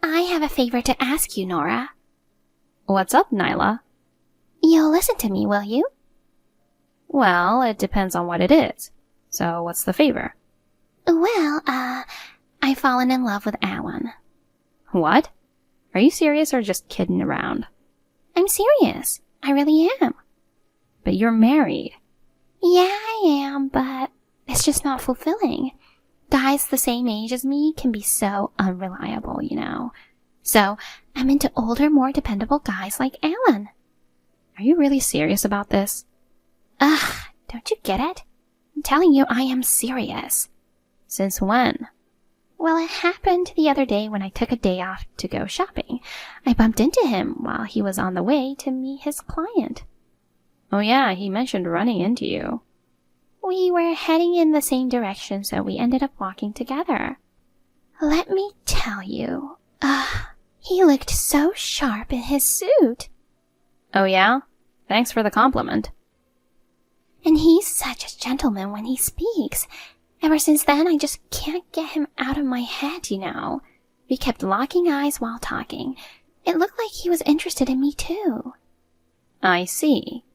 I have a favor to ask you, Nora. What's up, Nyla? You'll listen to me, will you? Well, it depends on what it is. So what's the favor? Well, I've fallen in love with Alan. What? Are you serious or just kidding around? I'm serious. I really am. But you're married. Yeah, I am, but it's just not fulfilling. Guys the same age as me can be so unreliable, you know. So, I'm into older, more dependable guys like Alan. Are you really serious about this? Ugh, don't you get it? I'm telling you, I am serious. Since when? Well, it happened the other day when I took a day off to go shopping. I bumped into him while he was on the way to meet his client. Oh yeah, he mentioned running into you. We were heading in the same direction, so we ended up walking together. Let me tell you, he looked so sharp in his suit. Oh yeah? Thanks for the compliment. And he's such a gentleman when he speaks. Ever since then, I just can't get him out of my head, you know. We kept locking eyes while talking. It looked like he was interested in me too. I see.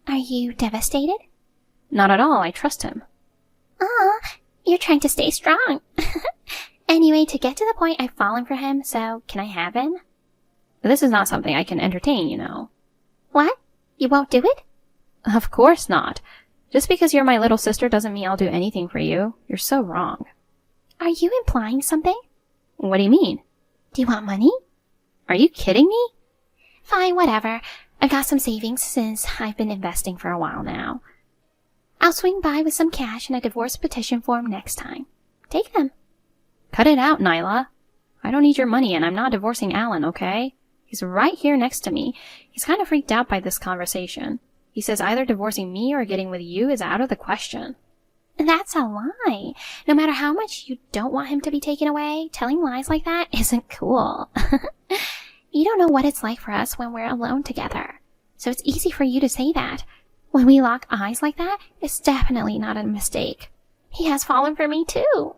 Are you devastated? Not at all, I trust him. You're trying to stay strong. Anyway, to get to the point, I've fallen for him, so can I have him? This is not something I can entertain, you know. What? You won't do it? Of course not. Just because you're my little sister doesn't mean I'll do anything for you. You're so wrong. Are you implying something? What do you mean? Do you want money? Are you kidding me? Fine, whatever. I've got some savings since I've been investing for a while now. I'll swing by with some cash and a divorce petition form next time. Take them. Cut it out, Nyla. I don't need your money and I'm not divorcing Alan, okay? He's right here next to me. He's kind of freaked out by this conversation. He says either divorcing me or getting with you is out of the question. That's a lie. No matter how much you don't want him to be taken away, telling lies like that isn't cool. You don't know what it's like for us when we're alone together. So it's easy for you to say that. When we lock eyes like that, it's definitely not a mistake. He has fallen for me too.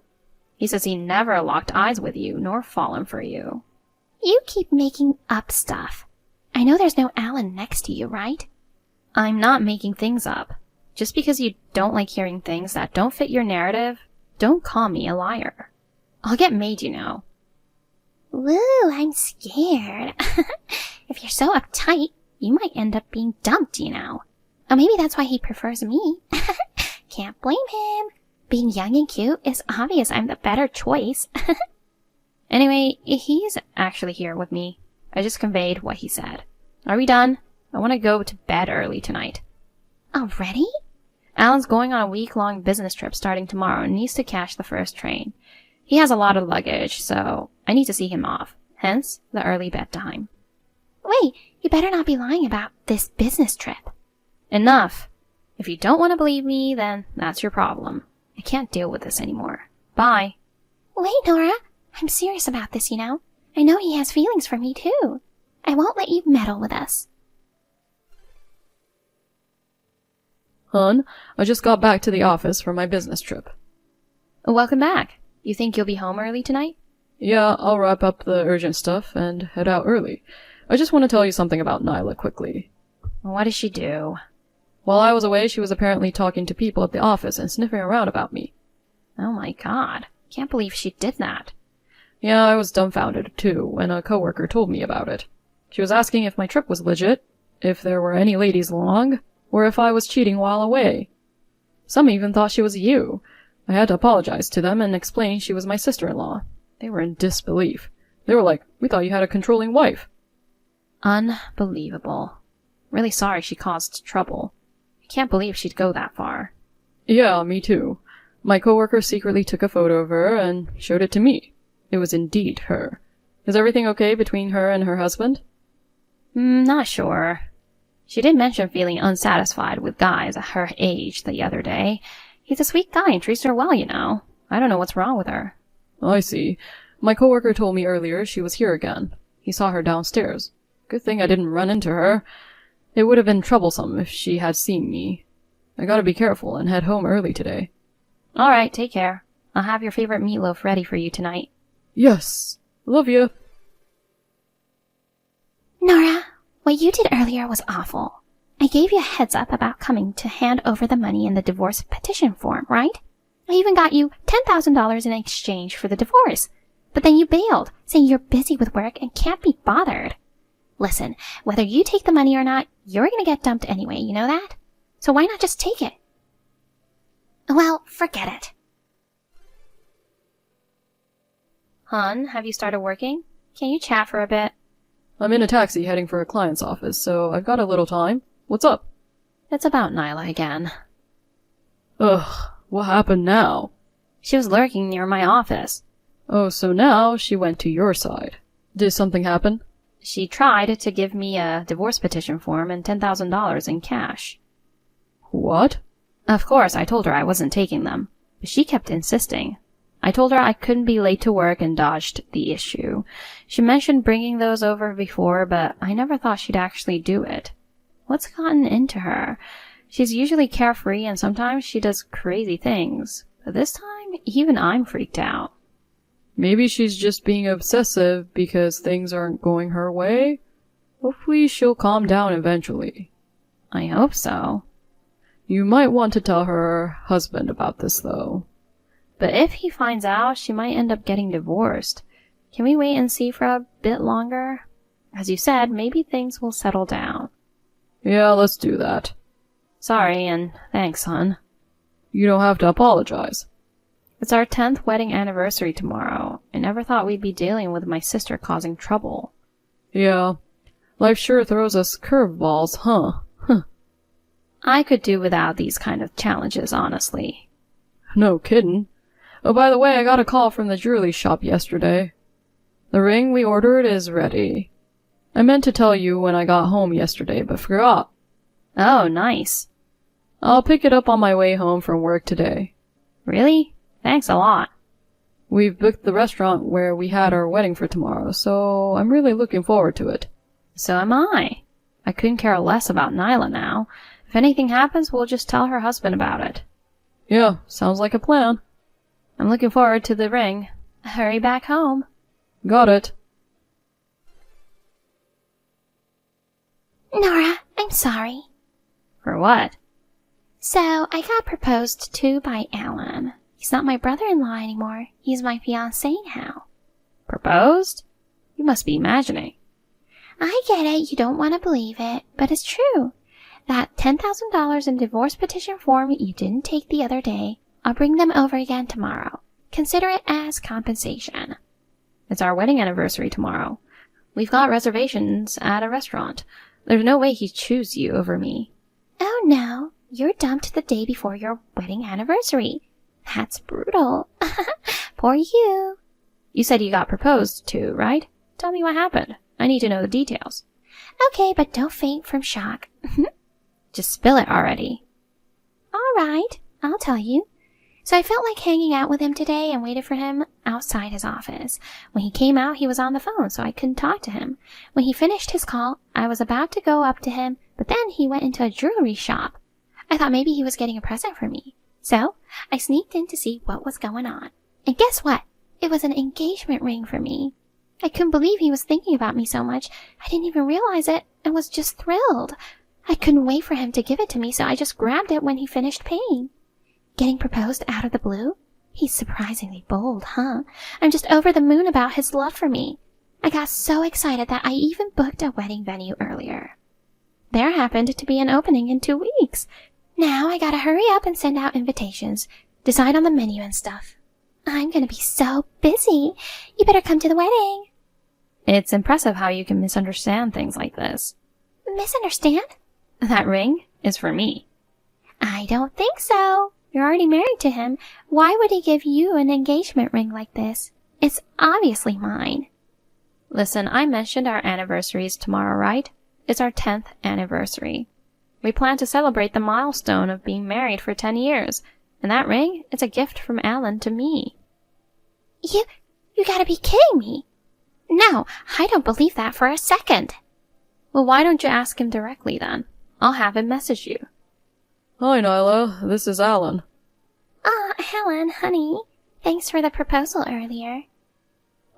He says he never locked eyes with you, nor fallen for you. You keep making up stuff. I know there's no Alan next to you, right? I'm not making things up. Just because you don't like hearing things that don't fit your narrative, don't call me a liar. I'll get made, you know. Woo, I'm scared. If you're so uptight, you might end up being dumped, you know. Or maybe that's why he prefers me. Can't blame him. Being young and cute is obvious I'm the better choice. Anyway, he's actually here with me. I just conveyed what he said. Are we done? I want to go to bed early tonight. Already? Alan's going on a week-long business trip starting tomorrow and needs to catch the first train. He has a lot of luggage, so I need to see him off. Hence, the early bedtime. Wait, you better not be lying about this business trip. Enough. If you don't want to believe me, then that's your problem. I can't deal with this anymore. Bye. Wait, Nora. I'm serious about this, you know. I know he has feelings for me, too. I won't let you meddle with us. Hun, I just got back to the office from my business trip. Welcome back. You think you'll be home early tonight? Yeah, I'll wrap up the urgent stuff and head out early. I just want to tell you something about Nyla quickly. What does she do? While I was away, she was apparently talking to people at the office and sniffing around about me. Oh my god. Can't believe she did that. Yeah, I was dumbfounded, too, when a coworker told me about it. She was asking if my trip was legit, if there were any ladies along, or if I was cheating while away. Some even thought she was you. I had to apologize to them and explain she was my sister-in-law. They were in disbelief. They were like, "We thought you had a controlling wife." Unbelievable. Really sorry she caused trouble. I can't believe she'd go that far. Yeah, me too. My coworker secretly took a photo of her and showed it to me. It was indeed her. Is everything okay between her and her husband? Not sure. She did mention feeling unsatisfied with guys at her age the other day. He's a sweet guy and treats her well, you know. I don't know what's wrong with her. I see. My coworker told me earlier she was here again. He saw her downstairs. Good thing I didn't run into her. It would have been troublesome if she had seen me. I gotta be careful and head home early today. Alright, take care. I'll have your favorite meatloaf ready for you tonight. Yes. Love you. Nora, what you did earlier was awful. I gave you a heads up about coming to hand over the money in the divorce petition form, right? I even got you $10,000 in exchange for the divorce. But then you bailed, saying you're busy with work and can't be bothered. Listen, whether you take the money or not, you're gonna get dumped anyway, you know that? So why not just take it? Well, forget it. Hun, have you started working? Can you chat for a bit? I'm in a taxi heading for a client's office, so I've got a little time. What's up? It's about Nyla again. Ugh, what happened now? She was lurking near my office. Oh, so now she went to your side. Did something happen? She tried to give me a divorce petition form and $10,000 in cash. What? Of course, I told her I wasn't taking them, but she kept insisting. I told her I couldn't be late to work and dodged the issue. She mentioned bringing those over before, but I never thought she'd actually do it. What's gotten into her? She's usually carefree and sometimes she does crazy things, but this time even I'm freaked out. Maybe she's just being obsessive because things aren't going her way. Hopefully she'll calm down eventually. I hope so. You might want to tell her husband about this, though. But if he finds out, she might end up getting divorced. Can we wait and see for a bit longer? As you said, maybe things will settle down. Yeah, let's do that. Sorry, and thanks, hon. You don't have to apologize. It's our 10th wedding anniversary tomorrow. I never thought we'd be dealing with my sister causing trouble. Yeah, life sure throws us curveballs, huh? I could do without these kind of challenges, honestly. No kiddin'. Oh, by the way, I got a call from the jewelry shop yesterday. The ring we ordered is ready. I meant to tell you when I got home yesterday, but forgot. Oh, nice. I'll pick it up on my way home from work today. Really? Thanks a lot. We've booked the restaurant where we had our wedding for tomorrow, so I'm really looking forward to it. So am I. I couldn't care less about Nyla now. If anything happens, we'll just tell her husband about it. Yeah, sounds like a plan. I'm looking forward to the ring. Hurry back home. Got it. Nora, I'm sorry. For what? So, I got proposed to by Alan. He's not my brother-in-law anymore. He's my fiancé now. Proposed? You must be imagining. I get it, you don't want to believe it, but it's true. That $10,000 in divorce petition form you didn't take the other day, I'll bring them over again tomorrow. Consider it as compensation. It's our wedding anniversary tomorrow. We've got reservations at a restaurant. There's no way he'd choose you over me. Oh no, you're dumped the day before your wedding anniversary. That's brutal. Poor you. You said you got proposed to, right? Tell me what happened. I need to know the details. Okay, but don't faint from shock. Just spill it already. All right, I'll tell you. So I felt like hanging out with him today and waited for him outside his office. When he came out, he was on the phone, so I couldn't talk to him. When he finished his call, I was about to go up to him, but then he went into a jewelry shop. I thought maybe he was getting a present for me. So I sneaked in to see what was going on. And guess what? It was an engagement ring for me. I couldn't believe he was thinking about me so much. I didn't even realize it and was just thrilled. I couldn't wait for him to give it to me, so I just grabbed it when he finished paying. Getting proposed out of the blue? He's surprisingly bold, huh? I'm just over the moon about his love for me. I got so excited that I even booked a wedding venue earlier. There happened to be an opening in 2 weeks. Now I gotta hurry up and send out invitations, decide on the menu and stuff. I'm gonna be so busy. You better come to the wedding. It's impressive how you can misunderstand things like this. Misunderstand? That ring is for me. I don't think so. You're already married to him. Why would he give you an engagement ring like this? It's obviously mine. Listen, I mentioned our anniversary is tomorrow, right? It's our 10th anniversary. We plan to celebrate the milestone of being married for 10 years. And that ring, it's a gift from Alan to me. You gotta be kidding me. No, I don't believe that for a second. Well, why don't you ask him directly then? I'll have him message you. Hi, Nyla. This is Alan. Helen, honey. Thanks for the proposal earlier.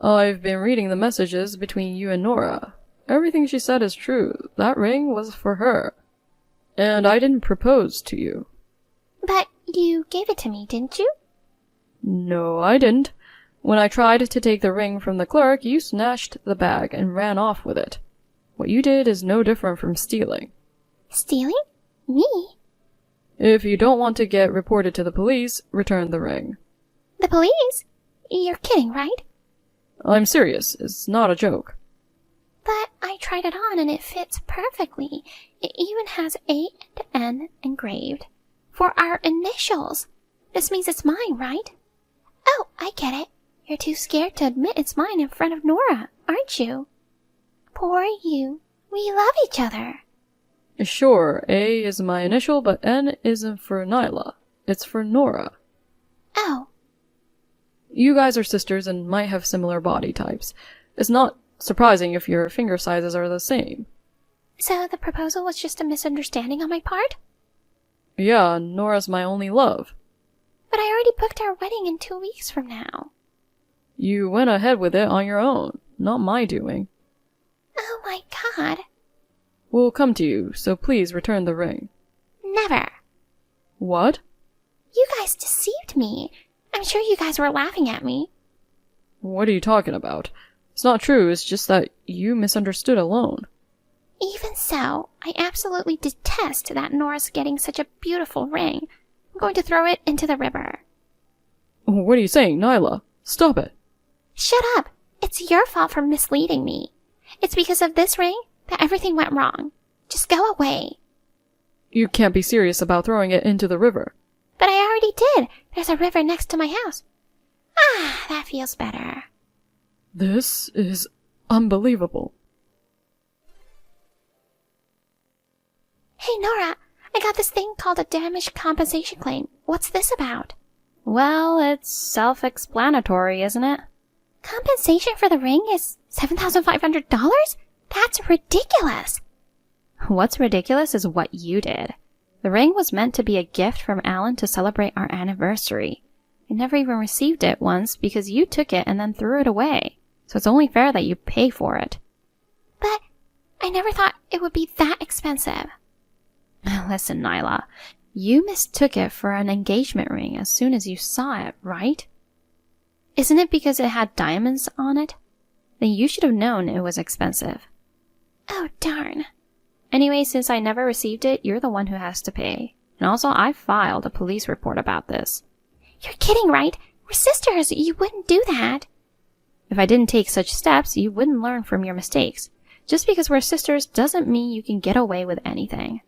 I've been reading the messages between you and Nora. Everything she said is true. That ring was for her. And I didn't propose to you. But you gave it to me, didn't you? No, I didn't. When I tried to take the ring from the clerk, you snatched the bag and ran off with it. What you did is no different from stealing. Stealing? Me? If you don't want to get reported to the police, return the ring. The police? You're kidding, right? I'm serious. It's not a joke. But I tried it on and it fits perfectly. It even has A and N engraved. For our initials. This means it's mine, right? Oh, I get it. You're too scared to admit it's mine in front of Nora, aren't you? Poor you. We love each other. Sure, A is my initial, but N isn't for Nyla. It's for Nora. Oh. You guys are sisters and might have similar body types. It's not surprising if your finger sizes are the same. So the proposal was just a misunderstanding on my part? Yeah, Nora's my only love. But I already booked our wedding in 2 weeks from now. You went ahead with it on your own, not my doing. Oh my god. We'll come to you, so please return the ring. Never. What? You guys deceived me. I'm sure you guys were laughing at me. What are you talking about? It's not true, it's just that you misunderstood alone. Even so, I absolutely detest that Nora's getting such a beautiful ring. I'm going to throw it into the river. What are you saying, Nyla? Stop it. Shut up! It's your fault for misleading me. It's because of this ring that everything went wrong. Just go away. You can't be serious about throwing it into the river. But I already did. There's a river next to my house. Ah, that feels better. This is unbelievable. Hey, Nora, I got this thing called a damage compensation claim. What's this about? Well, it's self-explanatory, isn't it? Compensation for the ring is $7,500? That's ridiculous. What's ridiculous is what you did. The ring was meant to be a gift from Alan to celebrate our anniversary. I never even received it once because you took it and then threw it away. So it's only fair that you pay for it. But I never thought it would be that expensive. Listen, Nyla, you mistook it for an engagement ring as soon as you saw it, right? Isn't it because it had diamonds on it? Then you should have known it was expensive. Oh, darn. Anyway, since I never received it, you're the one who has to pay. And also, I filed a police report about this. You're kidding, right? We're sisters. You wouldn't do that. If I didn't take such steps, you wouldn't learn from your mistakes. Just because we're sisters doesn't mean you can get away with anything.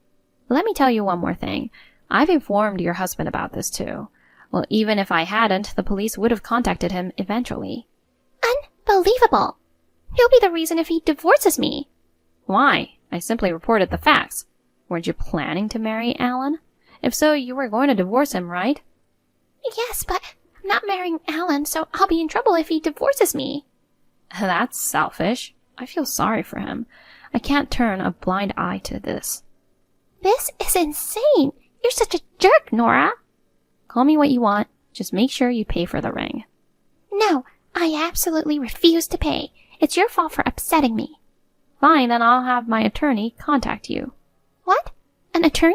Let me tell you one more thing. I've informed your husband about this too. Well, even if I hadn't, the police would have contacted him eventually. Unbelievable. He'll be the reason if he divorces me. Why? I simply reported the facts. Weren't you planning to marry Alan? If so, you were going to divorce him, right? Yes, but I'm not marrying Alan, so I'll be in trouble if he divorces me. That's selfish. I feel sorry for him. I can't turn a blind eye to this. This is insane. You're such a jerk, Nora. Call me what you want. Just make sure you pay for the ring. No, I absolutely refuse to pay. It's your fault for upsetting me. Fine, then I'll have my attorney contact you. What? An attorney?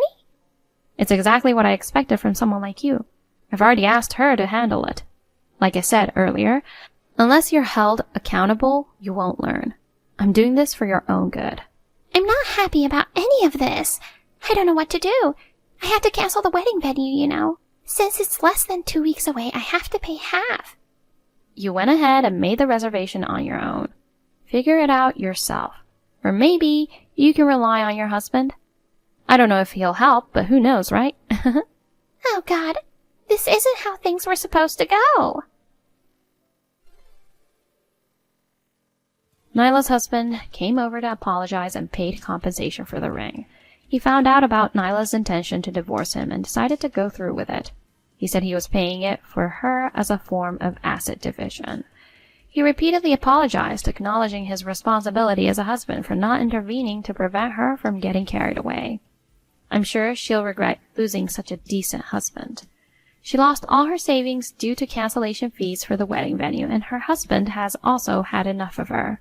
It's exactly what I expected from someone like you. I've already asked her to handle it. Like I said earlier, unless you're held accountable, you won't learn. I'm doing this for your own good. I'm not happy about any of this. I don't know what to do. I had to cancel the wedding venue, you know. Since it's less than 2 weeks away, I have to pay half. You went ahead and made the reservation on your own. Figure it out yourself. Or maybe you can rely on your husband. I don't know if he'll help, but who knows, right? Oh, God. This isn't how things were supposed to go. Nyla's husband came over to apologize and paid compensation for the ring. He found out about Nyla's intention to divorce him and decided to go through with it. He said he was paying it for her as a form of asset division. He repeatedly apologized, acknowledging his responsibility as a husband for not intervening to prevent her from getting carried away. I'm sure she'll regret losing such a decent husband. She lost all her savings due to cancellation fees for the wedding venue, and her husband has also had enough of her.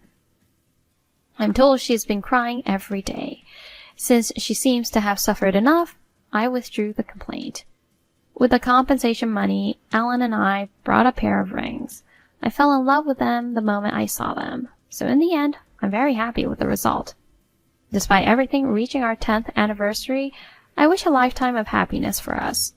I'm told she's been crying every day. Since she seems to have suffered enough, I withdrew the complaint. With the compensation money, Alan and I bought a pair of rings. I fell in love with them the moment I saw them, so in the end, I'm very happy with the result. Despite everything reaching our 10th anniversary, I wish a lifetime of happiness for us.